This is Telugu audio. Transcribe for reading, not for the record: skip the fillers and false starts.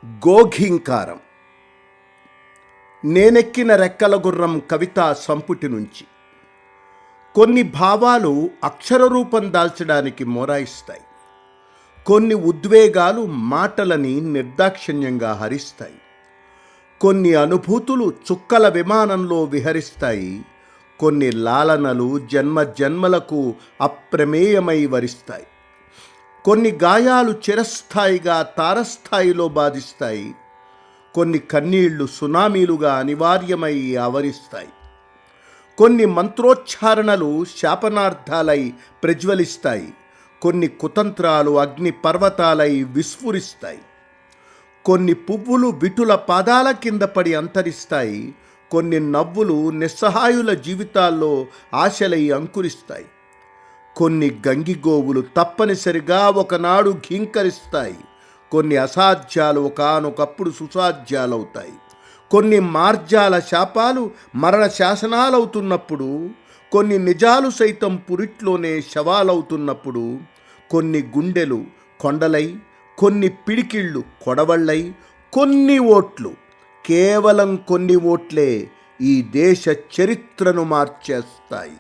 గోఘీంకారం. నేనెక్కిన రెక్కల గుర్రం కవితా సంపుటి నుంచి కొన్ని భావాలు అక్షర రూపం దాల్చడానికి మొరాయిస్తాయి. కొన్ని ఉద్వేగాలు మాటలని నిర్దాక్షిణ్యంగా హరిస్తాయి. కొన్ని అనుభూతులు చుక్కల విమానంలో విహరిస్తాయి. కొన్ని లాలనలు జన్మ జన్మలకు అప్రమేయమై వరిస్తాయి. కొన్ని గాయాలు చిరస్థాయిగా తారస్థాయిలో బాధిస్తాయి. కొన్ని కన్నీళ్లు సునామీలుగా అనివార్యమై ఆవరిస్తాయి. కొన్ని మంత్రోచ్చారణలు శాపనార్థాలై ప్రజ్వలిస్తాయి. కొన్ని కుతంత్రాలు అగ్ని పర్వతాలై విస్ఫురిస్తాయి. కొన్ని పువ్వులు విటుల పాదాల కింద పడి అంతరిస్తాయి. కొన్ని నవ్వులు నిస్సహాయుల జీవితాల్లో ఆశలై అంకురిస్తాయి. కొన్ని గంగిగోవులు తప్పనిసరిగా ఒకనాడు ఘీంకరిస్తాయి. కొన్ని అసాధ్యాలు ఒకానొకప్పుడు సుసాధ్యాలవుతాయి. కొన్ని మార్జాల శాపాలు మరణ శాసనాలవుతున్నప్పుడు, కొన్ని నిజాలు సైతం పురిట్లోనే శవాలవుతున్నప్పుడు, కొన్ని గుండెలు కొండలై, కొన్ని పిడికిళ్ళు కొడవళ్ళై, కొన్ని ఓట్లు, కేవలం కొన్ని ఓట్లే ఈ దేశ చరిత్రను మార్చేస్తాయి.